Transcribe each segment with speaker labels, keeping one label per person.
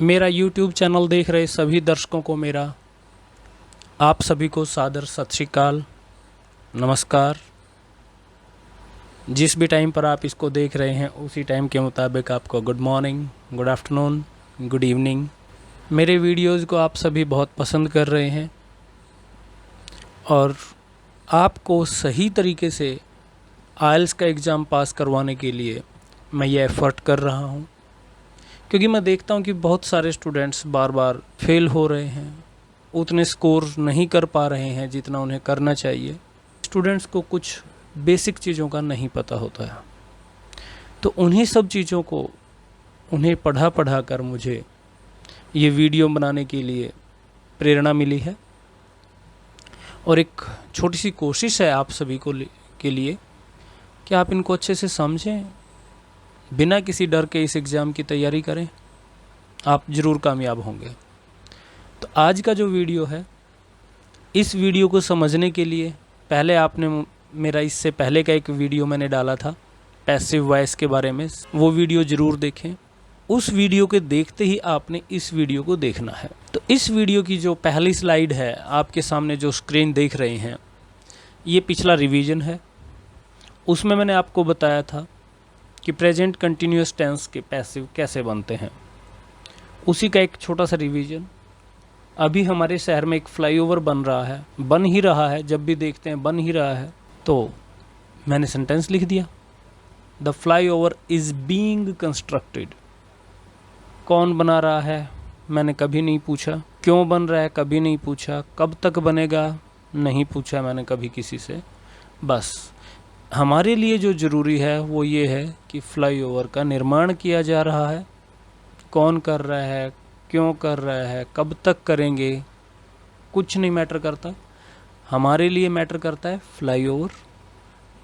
Speaker 1: मेरा YouTube channel देख रहे सभी दर्शकों को मेरा आप सभी को सादर सत श्री अकाल, नमस्कार। जिस भी टाइम पर आप इसको देख रहे हैं उसी टाइम के मुताबिक आपको good morning, good afternoon, good evening. मेरे वीडियोज़ को आप सभी बहुत पसंद कर रहे हैं और आपको सही तरीके से आइल्स का एग्ज़ाम पास करवाने के लिए मैं ये एफ़र्ट कर रहा हूँ, क्योंकि मैं देखता हूँ कि बहुत सारे स्टूडेंट्स बार बार फेल हो रहे हैं, उतने स्कोर नहीं कर पा रहे हैं जितना उन्हें करना चाहिए। स्टूडेंट्स को कुछ बेसिक चीज़ों का नहीं पता होता है, तो उन्हीं सब चीज़ों को उन्हें पढ़ा कर मुझे ये वीडियो बनाने के लिए प्रेरणा मिली है और एक छोटी सी कोशिश है आप सभी को के लिए कि आप इनको अच्छे से समझें, बिना किसी डर के इस एग्ज़ाम की तैयारी करें, आप ज़रूर कामयाब होंगे। तो आज का जो वीडियो है, इस वीडियो को समझने के लिए पहले आपने मेरा इससे पहले का एक वीडियो मैंने डाला था पैसिव वॉइस के बारे में, वो वीडियो ज़रूर देखें। उस वीडियो के देखते ही आपने इस वीडियो को देखना है। तो इस वीडियो की जो पहली स्लाइड है, आपके सामने जो स्क्रीन देख रहे हैं, ये पिछला रिवीजन है। उसमें मैंने आपको बताया था कि प्रेजेंट कंटिन्यूअस टेंस के पैसिव कैसे बनते हैं, उसी का एक छोटा सा रिवीजन। अभी हमारे शहर में एक फ्लाईओवर बन ही रहा है, जब भी देखते हैं बन ही रहा है, तो मैंने सेंटेंस लिख दिया, the flyover is being constructed. कौन बना रहा है मैंने कभी नहीं पूछा, क्यों बन रहा है कभी नहीं पूछा, कब तक बनेगा नहीं पूछा मैंने कभी किसी से। बस हमारे लिए जो ज़रूरी है वो ये है कि फ्लाईओवर का निर्माण किया जा रहा है, कौन कर रहा है, क्यों कर रहा है, कब तक करेंगे, कुछ नहीं मैटर करता। हमारे लिए मैटर करता है फ्लाईओवर,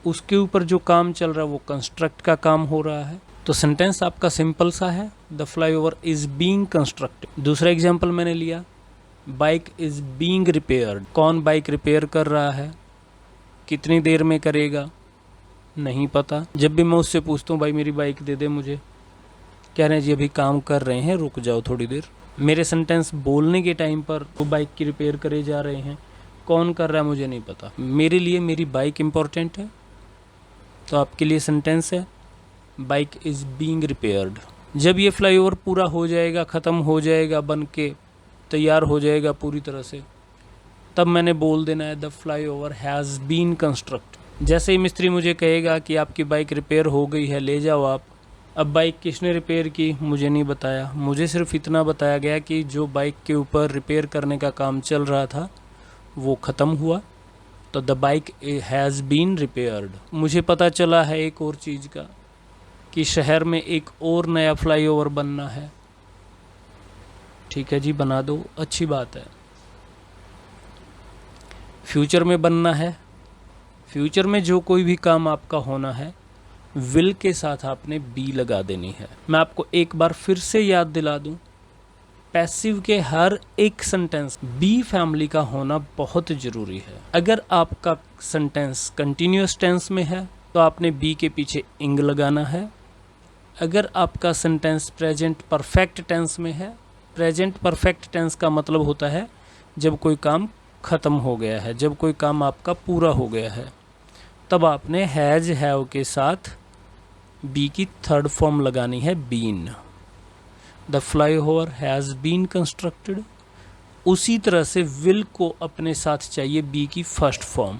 Speaker 1: उसके ऊपर जो काम चल रहा है वो कंस्ट्रक्ट का काम हो रहा है। तो सेंटेंस आपका सिंपल सा है, the flyover is being constructed. दूसरा एग्जांपल मैंने लिया, बाइक इज़ बीइंग रिपेयर्ड। कौन बाइक रिपेयर कर रहा है, कितनी देर में करेगा नहीं पता। जब भी मैं उससे पूछता हूँ भाई मेरी बाइक दे दे मुझे, कह रहे हैं जी अभी काम कर रहे हैं, रुक जाओ थोड़ी देर। मेरे सेंटेंस बोलने के टाइम पर वो बाइक की रिपेयर करे जा रहे हैं, कौन कर रहा है मुझे नहीं पता। मेरे लिए मेरी बाइक इम्पोर्टेंट है, तो आपके लिए सेंटेंस है बाइक इज़ बीइंग रिपेयर्ड। जब ये फ्लाईओवर पूरा हो जाएगा, ख़त्म हो जाएगा, बन के तैयार हो जाएगा पूरी तरह से, तब मैंने बोल देना है the flyover has been construct. जैसे ही मिस्त्री मुझे कहेगा कि आपकी बाइक रिपेयर हो गई है, ले जाओ आप। अब बाइक किसने रिपेयर की मुझे नहीं बताया, मुझे सिर्फ इतना बताया गया कि जो बाइक के ऊपर रिपेयर करने का काम चल रहा था वो ख़त्म हुआ, तो the bike has been repaired. मुझे पता चला है एक और चीज़ का कि शहर में एक और नया फ्लाईओवर बनना है। ठीक है जी, बना दो, अच्छी बात है। फ्यूचर में बनना है, फ्यूचर में जो कोई भी काम आपका होना है, विल के साथ आपने बी लगा देनी है। मैं आपको एक बार फिर से याद दिला दूं, पैसिव के हर एक सेंटेंस बी फैमिली का होना बहुत ज़रूरी है। अगर आपका सेंटेंस कंटिन्यूअस टेंस में है तो आपने बी के पीछे इंग लगाना है। अगर आपका सेंटेंस प्रेजेंट परफेक्ट टेंस में है, प्रेजेंट परफेक्ट टेंस का मतलब होता है जब कोई काम ख़त्म हो गया है, जब कोई काम आपका पूरा हो गया है, तब आपने हैज़ हैव के साथ बी की थर्ड फॉर्म लगानी है, been. The flyover has been constructed. उसी तरह से विल को अपने साथ चाहिए बी की फर्स्ट फॉर्म।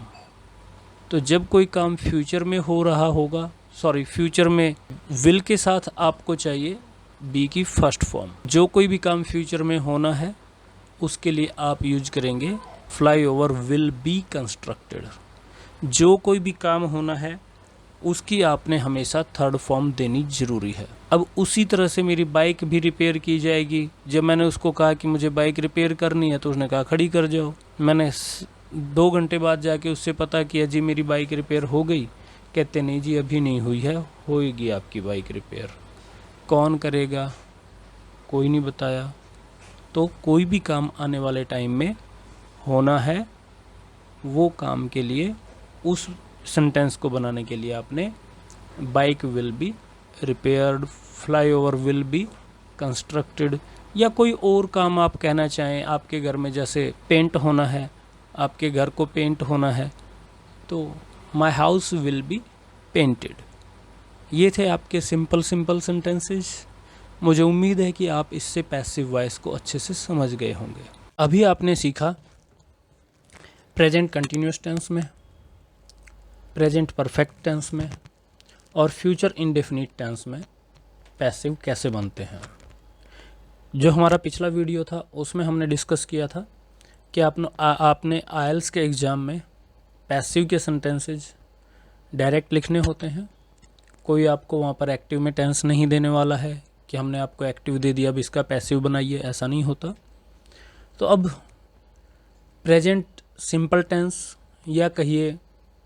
Speaker 1: तो जब कोई काम फ्यूचर में हो रहा होगा, फ्यूचर में विल के साथ आपको चाहिए बी की फर्स्ट फॉर्म। जो कोई भी काम फ्यूचर में होना है उसके लिए आप यूज करेंगे फ्लाईओवर विल बी कंस्ट्रक्टेड। जो कोई भी काम होना है उसकी आपने हमेशा थर्ड फॉर्म देनी ज़रूरी है। अब उसी तरह से मेरी बाइक भी रिपेयर की जाएगी। जब मैंने उसको कहा कि मुझे बाइक रिपेयर करनी है तो उसने कहा खड़ी कर जाओ। मैंने 2 घंटे बाद जाके उससे पता किया जी मेरी बाइक रिपेयर हो गई, कहते नहीं जी अभी नहीं हुई है, होएगी आपकी बाइक रिपेयर। कौन करेगा कोई नहीं बताया। तो कोई भी काम आने वाले टाइम में होना है, वो काम के लिए उस सेंटेंस को बनाने के लिए आपने bike will be repaired, flyover will be constructed, या कोई और काम आप कहना चाहें। आपके घर में जैसे पेंट होना है, आपके घर को पेंट होना है, तो my house will be painted. ये थे आपके सिंपल सेंटेंसेस। मुझे उम्मीद है कि आप इससे पैसिव वॉइस को अच्छे से समझ गए होंगे। अभी आपने सीखा प्रेजेंट कंटिन्यूस टेंस में, प्रेजेंट परफेक्ट टेंस में और फ्यूचर इंडेफिनिट टेंस में पैसिव कैसे बनते हैं। जो हमारा पिछला वीडियो था उसमें हमने डिस्कस किया था कि आपने आइल्स के एग्ज़ाम में पैसिव के सेंटेंसेस डायरेक्ट लिखने होते हैं। कोई आपको वहाँ पर एक्टिव में टेंस नहीं देने वाला है कि हमने आपको एक्टिव दे दिया अब इसका पैसिव बनाइए, ऐसा नहीं होता। तो अब प्रेजेंट सिंपल टेंस या कहिए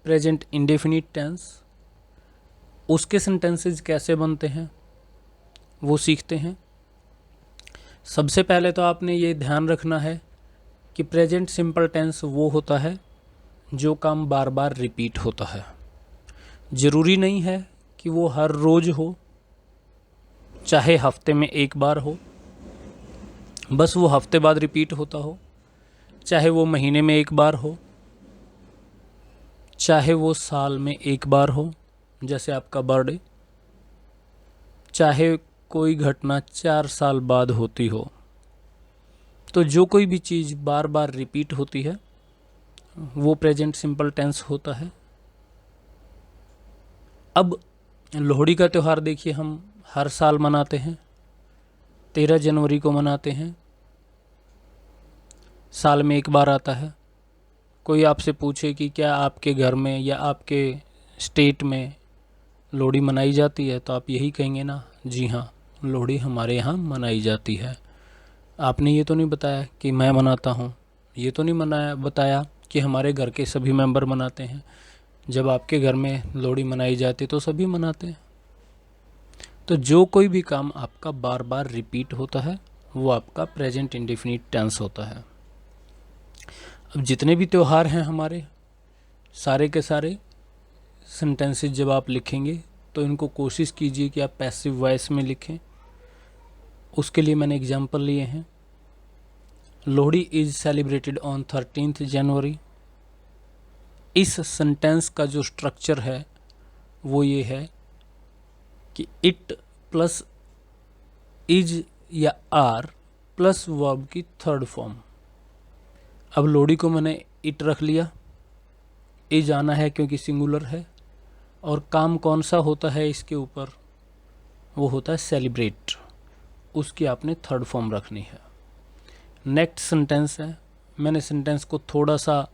Speaker 1: प्रेजेंट इंडेफिनिट टेंस, उसके सेंटेंसेस कैसे बनते हैं वो सीखते हैं। सबसे पहले तो आपने ये ध्यान रखना है कि प्रेजेंट सिंपल टेंस वो होता है जो काम बार बार रिपीट होता है। ज़रूरी नहीं है कि वो हर रोज़ हो, चाहे हफ्ते में एक बार हो, बस वो हफ्ते बाद रिपीट होता हो, चाहे वो महीने में एक बार हो, चाहे वो साल में एक बार हो जैसे आपका बर्थडे, चाहे कोई घटना 4 साल बाद होती हो। तो जो कोई भी चीज़ बार बार रिपीट होती है वो प्रेजेंट सिंपल टेंस होता है। अब लोहड़ी का त्यौहार देखिए, हम हर साल मनाते हैं, 13 जनवरी को मनाते हैं, साल में एक बार आता है। कोई आपसे पूछे कि क्या आपके घर में या आपके स्टेट में लोहड़ी मनाई जाती है, तो आप यही कहेंगे ना, जी हाँ लोहड़ी हमारे यहाँ मनाई जाती है। आपने ये तो नहीं बताया कि मैं मनाता हूँ, ये तो नहीं बताया कि हमारे घर के सभी मेंबर मनाते हैं। जब आपके घर में लोहड़ी मनाई जाती तो सभी मनाते हैं। तो जो कोई भी काम आपका बार बार रिपीट होता है वो आपका प्रेजेंट इंडेफिनिट टेंस होता है। अब जितने भी त्यौहार हैं हमारे, सारे के सारे सेंटेंसेस जब आप लिखेंगे तो इनको कोशिश कीजिए कि आप पैसिव वॉइस में लिखें। उसके लिए मैंने एग्जाम्पल लिए हैं। Lohri is celebrated on 13th जनवरी। इस सेंटेंस का जो स्ट्रक्चर है वो ये है कि इट प्लस इज या आर प्लस वर्ब की थर्ड फॉर्म। अब लोहड़ी को मैंने इट रख लिया, इज आना है क्योंकि सिंगुलर है, और काम कौन सा होता है इसके ऊपर, वो होता है सेलिब्रेट। उसकी आपने थर्ड फॉर्म रखनी है। नेक्स्ट सेंटेंस है, मैंने सेंटेंस को थोड़ा सा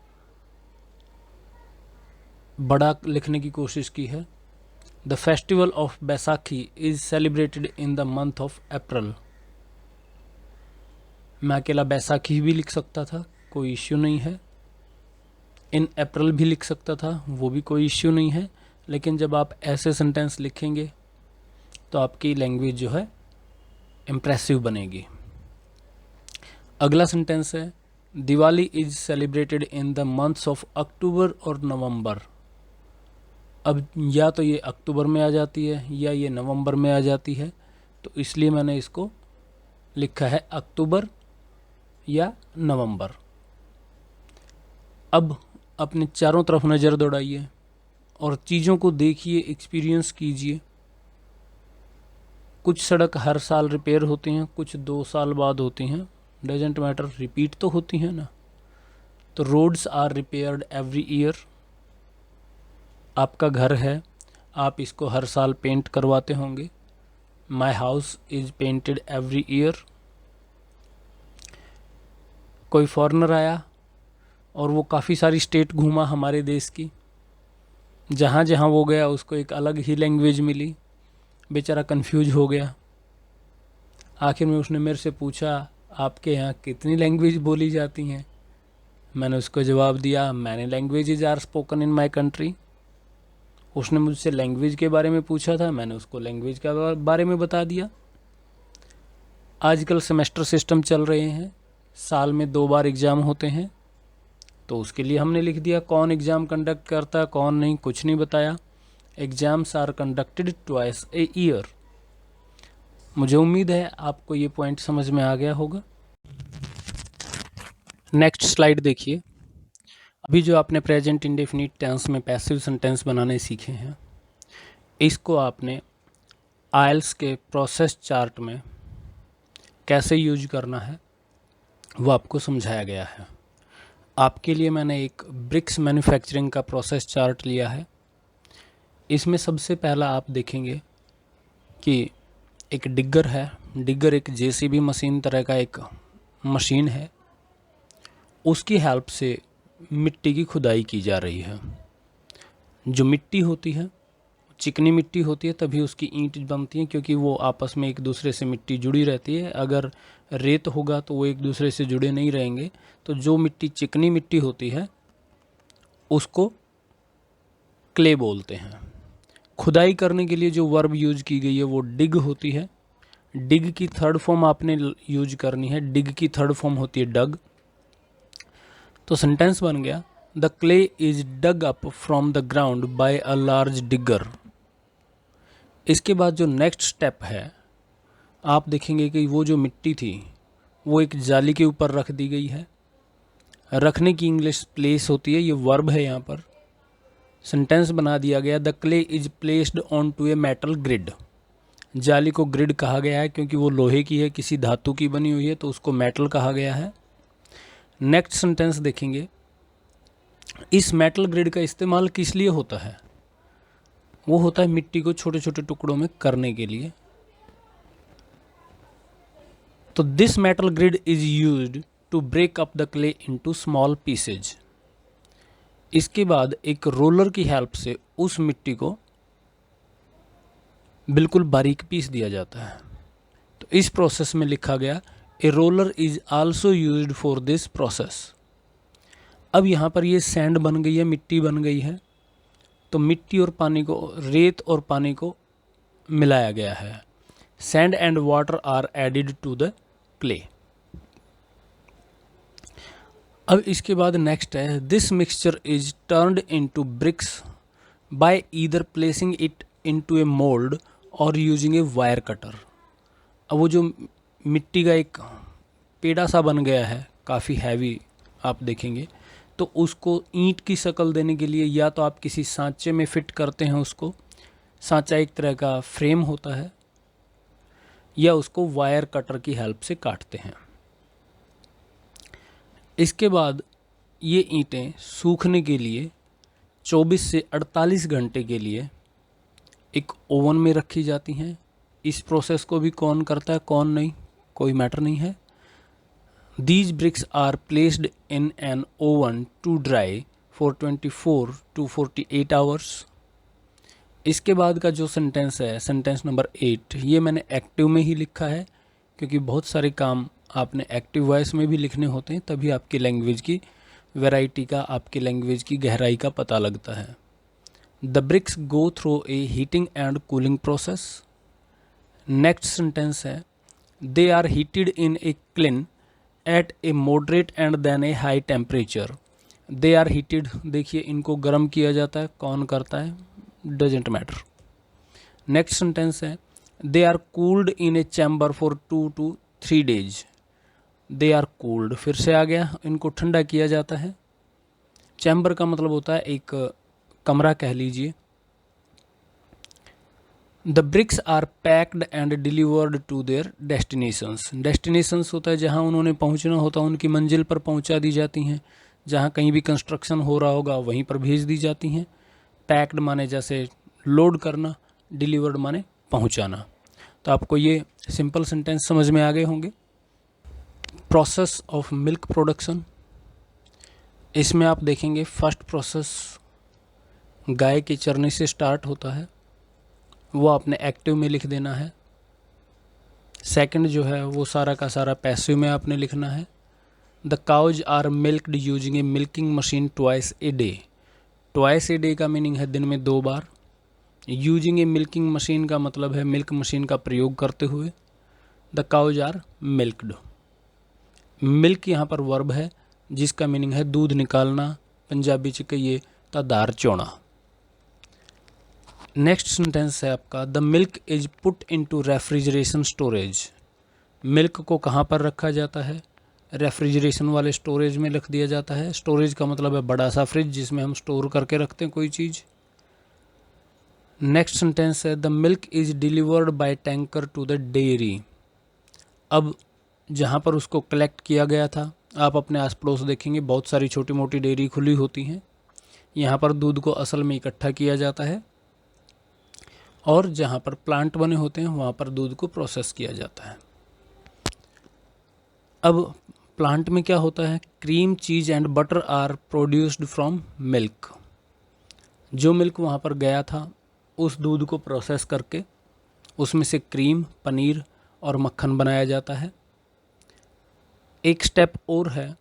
Speaker 1: बड़ा लिखने की कोशिश की है। The festival of Baisakhi is celebrated in the month of April. मैं अकेला बैसाखी भी लिख सकता था, कोई इश्यू नहीं है। इन अप्रैल भी लिख सकता था, वो भी कोई इश्यू नहीं है। लेकिन जब आप ऐसे सेंटेंस लिखेंगे तो आपकी लैंग्वेज जो है इम्प्रेसिव बनेगी। अगला सेंटेंस है, Diwali is celebrated in the months of October और नवंबर। अब या तो ये अक्टूबर में आ जाती है या ये नवंबर में आ जाती है, तो इसलिए मैंने इसको लिखा है अक्टूबर या नवंबर। अब अपने चारों तरफ नज़र दौड़ाइए और चीज़ों को देखिए, एक्सपीरियंस कीजिए। कुछ सड़क हर साल रिपेयर होती हैं, कुछ 2 साल बाद होती हैं, डजेंट मैटर, रिपीट तो होती हैं ना। तो roads are repaired every year. आपका घर है, आप इसको हर साल पेंट करवाते होंगे। My house is painted every year. कोई फॉरेनर आया और वो काफ़ी सारी स्टेट घूमा हमारे देश की, जहाँ जहाँ वो गया उसको एक अलग ही लैंग्वेज मिली, बेचारा कंफ्यूज हो गया। आखिर में उसने मेरे से पूछा, आपके यहाँ कितनी लैंग्वेज बोली जाती हैं? मैंने उसको जवाब दिया, many languages are spoken in my country. उसने मुझसे लैंग्वेज के बारे में पूछा था, मैंने उसको लैंग्वेज के बारे में बता दिया। आजकल सेमेस्टर सिस्टम चल रहे हैं, साल में 2 बार एग्ज़ाम होते हैं, तो उसके लिए हमने लिख दिया कौन एग्ज़ाम कंडक्ट करता है कौन नहीं, कुछ नहीं बताया। Exams are conducted twice a year. मुझे उम्मीद है आपको ये पॉइंट समझ में आ गया होगा। नेक्स्ट स्लाइड देखिए। अभी जो आपने प्रेजेंट इंडेफिनिट टेंस में पैसिव सेंटेंस बनाने सीखे हैं, इसको आपने आइल्स के प्रोसेस चार्ट में कैसे यूज करना है वो आपको समझाया गया है। आपके लिए मैंने एक ब्रिक्स मैन्युफैक्चरिंग का प्रोसेस चार्ट लिया है। इसमें सबसे पहला आप देखेंगे कि एक डिगर है। डिगर एक जेसीबी मशीन तरह का एक मशीन है, उसकी हेल्प से मिट्टी की खुदाई की जा रही है। जो मिट्टी होती है चिकनी मिट्टी होती है, तभी उसकी ईंट बनती है, क्योंकि वो आपस में एक दूसरे से मिट्टी जुड़ी रहती है। अगर रेत होगा तो वो एक दूसरे से जुड़े नहीं रहेंगे। तो जो मिट्टी चिकनी मिट्टी होती है उसको क्ले बोलते हैं। खुदाई करने के लिए जो वर्ब यूज की गई है वो डिग होती है। डिग की थर्ड फॉर्म आपने यूज करनी है। डिग की थर्ड फॉर्म होती है डग। तो सेंटेंस बन गया, the clay is dug up from the ground by a large digger. इसके बाद जो नेक्स्ट स्टेप है, आप देखेंगे कि वो जो मिट्टी थी वो एक जाली के ऊपर रख दी गई है। रखने की इंग्लिश प्लेस होती है, ये वर्ब है यहाँ पर। सेंटेंस बना दिया गया, the clay is placed onto a metal grid. जाली को ग्रिड कहा गया है क्योंकि वो लोहे की है, किसी धातु की बनी हुई है, तो उसको मेटल कहा गया है। नेक्स्ट सेंटेंस देखेंगे, इस मेटल ग्रिड का इस्तेमाल किस लिए होता है? वो होता है मिट्टी को छोटे छोटे टुकड़ों में करने के लिए। तो this metal grid is used to break up the clay into small pieces. इसके बाद एक रोलर की हेल्प से उस मिट्टी को बिल्कुल बारीक पीस दिया जाता है। तो इस प्रोसेस में लिखा गया, a roller is also used for this process. अब यहाँ पर ये सैंड बन गई है, मिट्टी बन गई है। तो मिट्टी और पानी को, रेत और पानी को मिलाया गया है। Sand and water are added to the clay. अब इसके बाद नेक्स्ट है, this mixture is turned into bricks by either placing it into a mould और यूजिंग ए वायर कटर। अब वो जो मिट्टी का एक पेड़ा सा बन गया है, काफ़ी हैवी आप देखेंगे, तो उसको ईंट की शक्ल देने के लिए या तो आप किसी सांचे में फिट करते हैं उसको, सांचा एक तरह का फ्रेम होता है, या उसको वायर कटर की हेल्प से काटते हैं। इसके बाद ये ईंटें सूखने के लिए 24 से 48 घंटे के लिए एक ओवन में रखी जाती हैं। इस प्रोसेस को भी कौन करता है कौन नहीं, कोई मैटर नहीं है। These bricks are placed in an oven to dry for 24 to 48 hours। इसके बाद का जो सेंटेंस है, सेंटेंस नंबर 8, ये मैंने एक्टिव में ही लिखा है क्योंकि बहुत सारे काम आपने एक्टिव वॉइस में भी लिखने होते हैं, तभी आपकी लैंग्वेज की वैरायटी का, आपकी लैंग्वेज की गहराई का पता लगता है। The bricks go through a heating and cooling process. Next sentence है, they are heated in a kiln at a moderate and then a high temperature. They are heated, देखिए इनको गर्म किया जाता है, कौन करता है, डजेंट मैटर। नेक्स्ट सेंटेंस है, they are cooled in a chamber for 2 to 3 days। They are cooled, फिर से आ गया, इनको ठंडा किया जाता है। चैम्बर का मतलब होता है एक कमरा कह लीजिए। The bricks are packed and delivered to their destinations. Destinations होता है जहाँ उन्होंने पहुँचना होता है, उनकी मंजिल पर पहुँचा दी जाती हैं। जहाँ कहीं भी कंस्ट्रक्शन हो रहा होगा वहीं पर भेज दी जाती हैं। पैक्ड माने जैसे लोड करना, डिलीवर्ड माने पहुँचाना। तो आपको ये सिंपल सेंटेंस समझ में आ गए होंगे। प्रोसेस ऑफ मिल्क प्रोडक्शन, इसमें आप देखेंगे फर्स्ट प्रोसेस गाय के चरने से स्टार्ट होता है, वो आपने एक्टिव में लिख देना है। सेकंड जो है वो सारा का सारा पैसिव में आपने लिखना है। The cows are milked using a milking machine twice a day. Twice a day का मीनिंग है दिन में 2 बार। यूजिंग ए मिल्किंग मशीन का मतलब है मिल्क मशीन का प्रयोग करते हुए। The cows are milked. Milk यहाँ पर वर्ब है जिसका मीनिंग है दूध निकालना, पंजाबी च कहिए तो धार चोना। नेक्स्ट सेंटेंस है आपका, the milk is put into refrigeration storage. Milk को कहाँ पर रखा जाता है? रेफ्रिजरेशन वाले स्टोरेज में रख दिया जाता है। स्टोरेज का मतलब है बड़ा सा फ्रिज जिसमें हम स्टोर करके रखते हैं कोई चीज़। नेक्स्ट सेंटेंस है, the milk is delivered by tanker to the dairy. अब जहाँ पर उसको कलेक्ट किया गया था, आप अपने आस पड़ोस देखेंगे बहुत सारी छोटी मोटी डेयरी खुली होती हैं। यहाँ पर दूध को असल में इकट्ठा किया जाता है और जहाँ पर प्लांट बने होते हैं वहाँ पर दूध को प्रोसेस किया जाता है। अब प्लांट में क्या होता है? Cream, cheese and butter are produced from milk. जो मिल्क वहाँ पर गया था उस दूध को प्रोसेस करके उसमें से क्रीम, पनीर और मक्खन बनाया जाता है। एक स्टेप और है,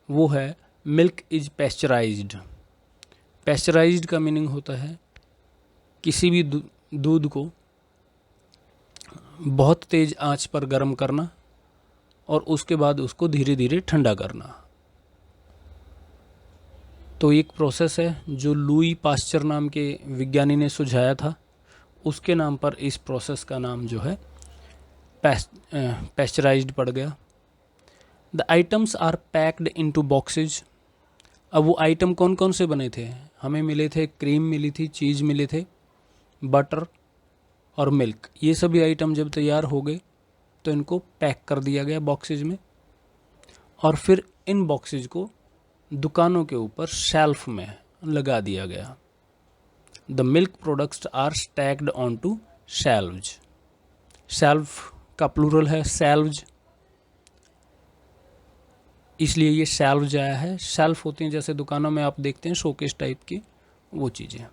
Speaker 1: वो है मिल्क इज पैस्चराइज्ड। पैस्चराइज्ड का मीनिंग होता है किसी भी दूध को बहुत तेज़ आंच पर गर्म करना और उसके बाद उसको धीरे धीरे ठंडा करना। तो एक प्रोसेस है जो लुई पास्चर नाम के विज्ञानी ने सुझाया था, उसके नाम पर इस प्रोसेस का नाम जो है पैस्चराइज्ड पड़ गया। The items are packed into boxes. अब वो आइटम कौन कौन से बने थे? हमें मिले थे क्रीम मिली थी, चीज़ मिले थे, बटर और मिल्क। ये सभी आइटम जब तैयार हो गए तो इनको पैक कर दिया गया बॉक्सेज में और फिर इन बॉक्सेज को दुकानों के ऊपर शेल्फ में लगा दिया गया। The milk products are stacked onto shelves. Shelf का प्लूरल है शेल्व्स, इसलिए ये शेल्व्स आया है। शेल्फ होती हैं जैसे दुकानों में आप देखते हैं शोकेस टाइप की, वो चीज़ें।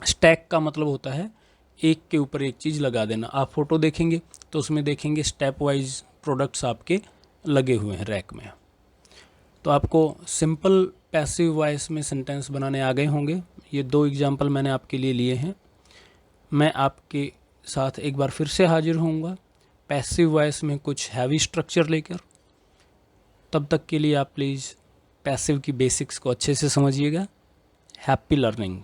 Speaker 1: स्टैक का मतलब होता है एक के ऊपर एक चीज़ लगा देना। आप फोटो देखेंगे तो उसमें देखेंगे स्टेप वाइज प्रोडक्ट्स आपके लगे हुए हैं रैक में। तो आपको सिंपल पैसिव वॉइस में सेंटेंस बनाने आ गए होंगे। ये 2 एग्जाम्पल मैंने आपके लिए लिए हैं। मैं आपके साथ एक बार फिर से हाजिर होऊंगा पैसिव वॉइस में कुछ हैवी स्ट्रक्चर लेकर। तब तक के लिए आप प्लीज़ पैसिव की बेसिक्स को अच्छे से समझिएगा। Happy learning.